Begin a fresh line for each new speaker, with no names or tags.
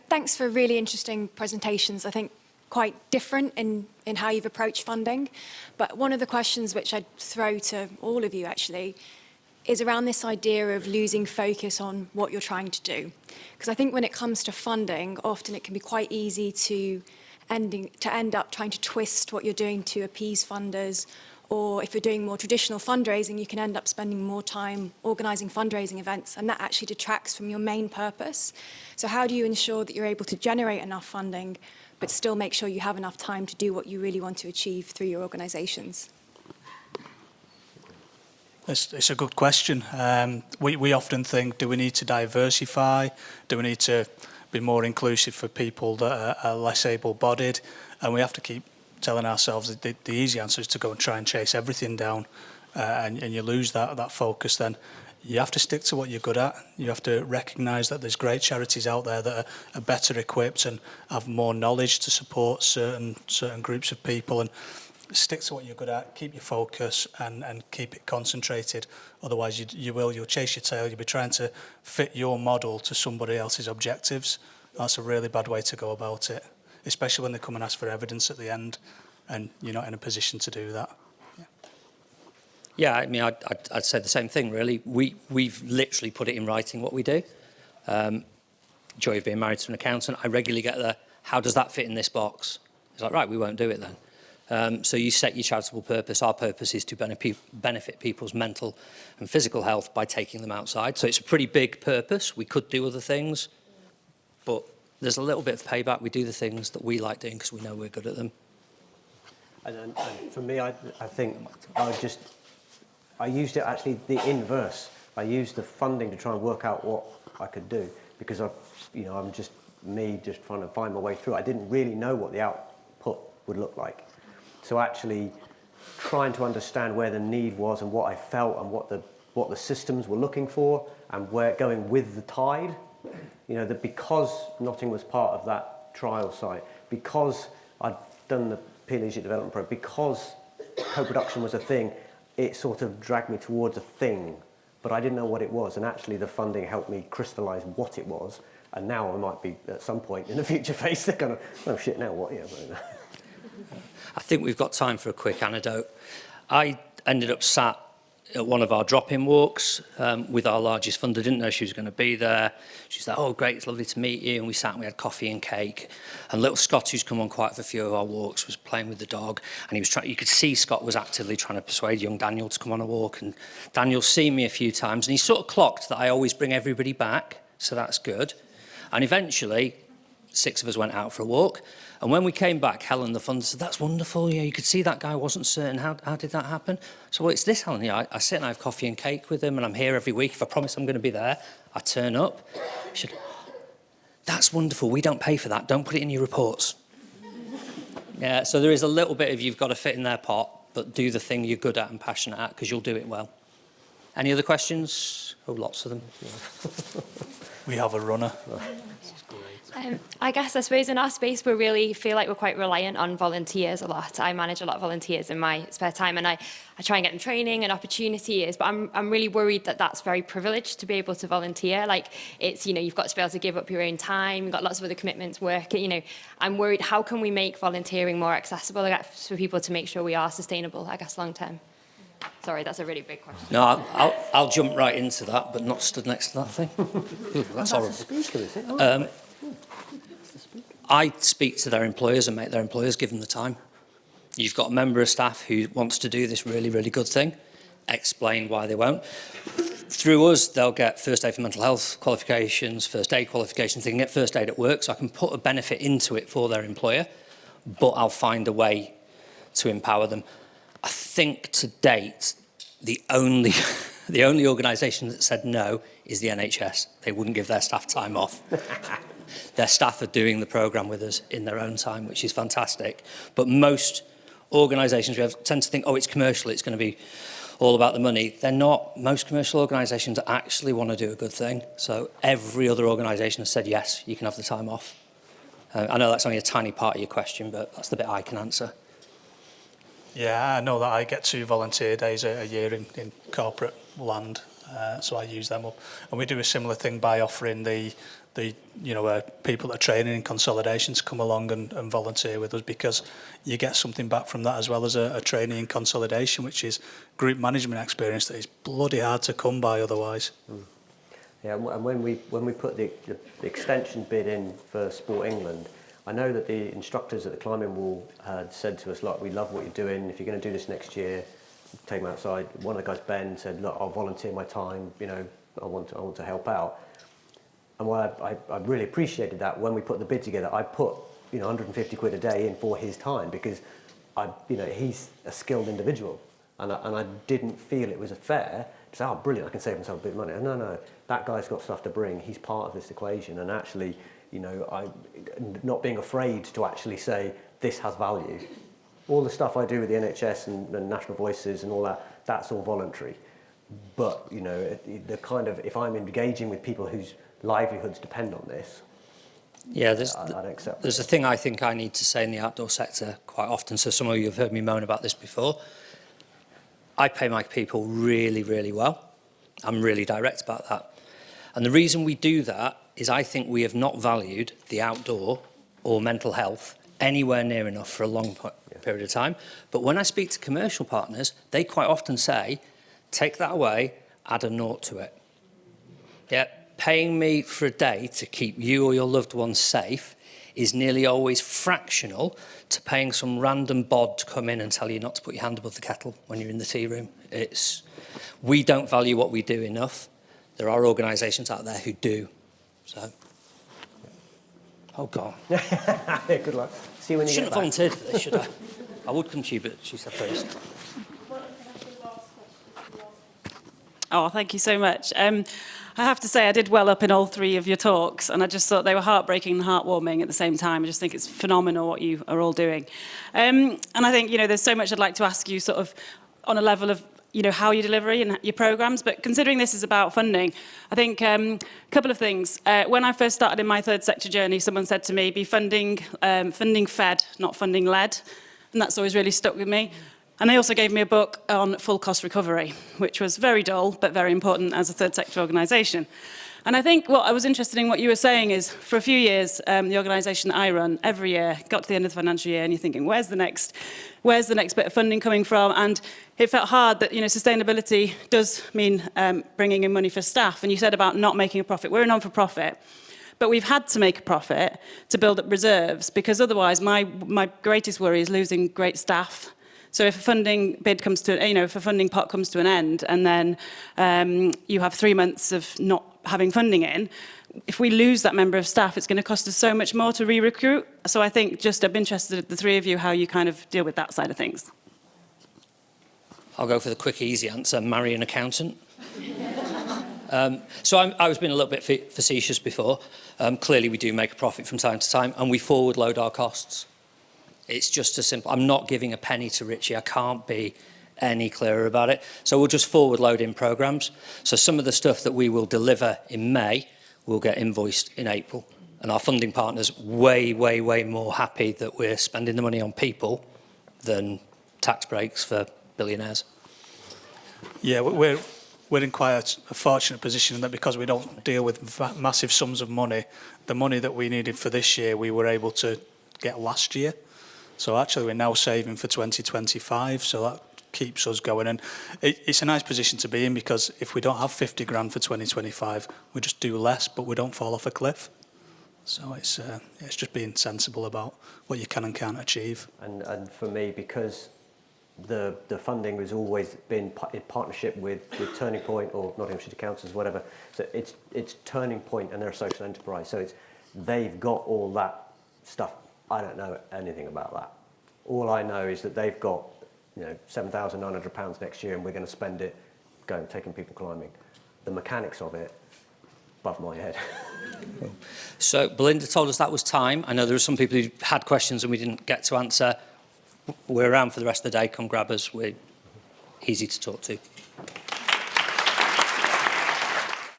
Thanks for really interesting presentations. I think quite different in how you've approached funding. But one of the questions which I'd throw to all of you actually is around this idea of losing focus on what you're trying to do. Because I think when it comes to funding, often it can be quite easy to end up trying to twist what you're doing to appease funders, or if you're doing more traditional fundraising, you can end up spending more time organising fundraising events, and that actually detracts from your main purpose. So how do you ensure that you're able to generate enough funding, but still make sure you have enough time to do what you really want to achieve through your organisations?
It's a good question. We often think, do we need to diversify? Do we need to be more inclusive for people that are less able-bodied? And we have to keep telling ourselves that the easy answer is to go and try and chase everything down, and you lose that focus. Then you have to stick to what you're good at. You have to recognise that there's great charities out there that are better equipped and have more knowledge to support certain groups of people, and stick to what you're good at, keep your focus and keep it concentrated. Otherwise you'll chase your tail. You'll be trying to fit your model to somebody else's objectives. That's a really bad way to go about it, especially when they come and ask for evidence at the end and you're not in a position to do that.
Yeah, I mean, I'd say the same thing, really. We've literally put it in writing what we do. Joy of being married to an accountant, I regularly get the, how does that fit in this box? It's like, right, we won't do it then. So you set your charitable purpose. Our purpose is to benefit people's mental and physical health by taking them outside. So it's a pretty big purpose. We could do other things, but there's a little bit of payback. We do the things that we like doing because we know we're good at them.
And for me, I think I used it actually the inverse. I used the funding to try and work out what I could do, because I'm just trying to find my way through. I didn't really know what the output would look like. So actually trying to understand where the need was and what I felt and what the systems were looking for, and where going with the tide, that because Notting was part of that trial site, because I'd done the peer leadership development program, because co-production was a thing, it sort of dragged me towards a thing, but I didn't know what it was, and actually the funding helped me crystallise what it was, and now I might be at some point in the future faced kind of, oh shit, now what? Yeah.
I think we've got time for a quick anecdote. I ended up sat at one of our drop-in walks with our largest funder. Didn't know she was going to be there. She's like, oh, great, it's lovely to meet you. And we sat and we had coffee and cake. And little Scott, who's come on quite a few of our walks, was playing with the dog. And he was trying. You could see Scott was actively trying to persuade young Daniel to come on a walk. And Daniel's seen me a few times. And he sort of clocked that I always bring everybody back. So that's good. And eventually, 6 of us went out for a walk. And when we came back, Helen, the funder, said, that's wonderful. Yeah, you could see that guy wasn't certain. How did that happen? So, well, it's this, Helen. Yeah, I sit and I have coffee and cake with him, and I'm here every week. If I promise I'm going to be there, I turn up. She said, that's wonderful. We don't pay for that. Don't put it in your reports. Yeah, so there is a little bit of you've got to fit in their pot, but do the thing you're good at and passionate at, because you'll do it well. Any other questions? Oh, lots of them.
We have a runner.
I suppose in our space we really feel like we're quite reliant on volunteers a lot. I manage a lot of volunteers in my spare time, and I try and get them training and opportunities, but I'm really worried that that's very privileged to be able to volunteer. Like, it's, you've got to be able to give up your own time, you've got lots of other commitments, work, I'm worried, how can we make volunteering more accessible, for people to make sure we are sustainable, long term? Sorry, that's a really big question.
No, I'll jump right into that, but not stood next to that thing. Ooh, that's horrible.
Speaker, is it?
I speak to their employers and make their employers give them the time. You've got a member of staff who wants to do this really, really good thing. Explain why they won't. Through us, they'll get first aid for mental health qualifications, first aid qualifications. They can get first aid at work, so I can put a benefit into it for their employer, but I'll find a way to empower them. I think to date, the only organisation that said no is the NHS. They wouldn't give their staff time off. Their staff are doing the programme with us in their own time, which is fantastic. But most organisations tend to think, oh, it's commercial, it's going to be all about the money. They're not. Most commercial organisations actually want to do a good thing. So every other organisation has said, yes, you can have the time off. I know that's only a tiny part of your question, but that's the bit I can answer.
Yeah, I know that I get 2 volunteer days a year in corporate land, so I use them up. And we do a similar thing by offering the the people that are training in consolidations come along and volunteer with us, because you get something back from that, as well as a training in consolidation, which is group management experience that is bloody hard to come by otherwise.
Yeah, and when we put the extension bid in for Sport England, I know that the instructors at the climbing wall had said to us, look, we love what you're doing. If you're going to do this next year, take them outside. One of the guys, Ben, said, look, I'll volunteer my time. I want to help out. And I really appreciated that. When we put the bid together, I put 150 quid a day in for his time, because he's a skilled individual, and I didn't feel it was fair to say, oh, brilliant, I can save myself a bit of money. No, that guy's got stuff to bring. He's part of this equation, and actually, I not being afraid to actually say this has value. All the stuff I do with the NHS and National Voices and all that, that's all voluntary. But the kind of, if I'm engaging with people whose livelihoods depend on this,
yeah,
I'd accept.
There's a thing I think I need to say in the outdoor sector quite often. So some of you have heard me moan about this before. I pay my people really, really well. I'm really direct about that. And the reason we do that is I think we have not valued the outdoor or mental health anywhere near enough for a long period of time. But when I speak to commercial partners, they quite often say, take that away, add a naught to it. Yeah, paying me for a day to keep you or your loved ones safe is nearly always fractional to paying some random bod to come in and tell you not to put your hand above the kettle when you're in the tea room. We don't value what we do enough. There are organisations out there who do. So, oh God.
Good luck. See you when you
Shouldn't
get
have
back.
volunteered for this, should I? I would come to you, but she said first.
Oh, thank you so much. I have to say I did well up in all three of your talks, and I just thought they were heartbreaking and heartwarming at the same time. I just think it's phenomenal what you are all doing. And I think, there's so much I'd like to ask you sort of on a level of, how you deliver and your programmes. But considering this is about funding, I think a couple of things. When I first started in my third sector journey, someone said to me, be funding fed, not funding led. And that's always really stuck with me. And they also gave me a book on full cost recovery, which was very dull, but very important as a third sector organisation. And I think what I was interested in what you were saying is, for a few years, the organisation that I run, every year, got to the end of the financial year and you're thinking, where's the next bit of funding coming from? And it felt hard that, sustainability does mean bringing in money for staff. And you said about not making a profit. We're a non-for-profit. But we've had to make a profit to build up reserves, because otherwise my greatest worry is losing great staff. So if a funding bid comes to, if a funding pot comes to an end, and then you have 3 months of not having funding in, if we lose that member of staff, it's going to cost us so much more to re-recruit. So I think I'm interested, the three of you, how you kind of deal with that side of things.
I'll go for the quick, easy answer, marry an accountant. So I was being a little bit facetious before. Clearly, we do make a profit from time to time, and we forward load our costs. It's just as simple. I'm not giving a penny to Richie. I can't be any clearer about it. So we'll just forward load in programmes. So some of the stuff that we will deliver in May will get invoiced in April. And our funding partners way, way, way more happy that we're spending the money on people than tax breaks for billionaires.
Yeah, we're in quite a fortunate position in that, because we don't deal with massive sums of money, the money that we needed for this year we were able to get last year. So actually we're now saving for 2025, so that keeps us going. And it's a nice position to be in, because if we don't have 50 grand for 2025, we just do less, but we don't fall off a cliff. So it's just being sensible about what you can and can't achieve.
And for me, because the funding has always been in partnership with Turning Point or Nottinghamshire Councils, whatever. So it's Turning Point and they're a social enterprise. So they've got all that stuff. I don't know anything about that. All I know is that they've got £7,900 next year, and we're going to spend it taking people climbing. The mechanics of it, above my head.
So Belinda told us that was time. I know there were some people who had questions and we didn't get to answer. We're around for the rest of the day. Come grab us. We're easy to talk to.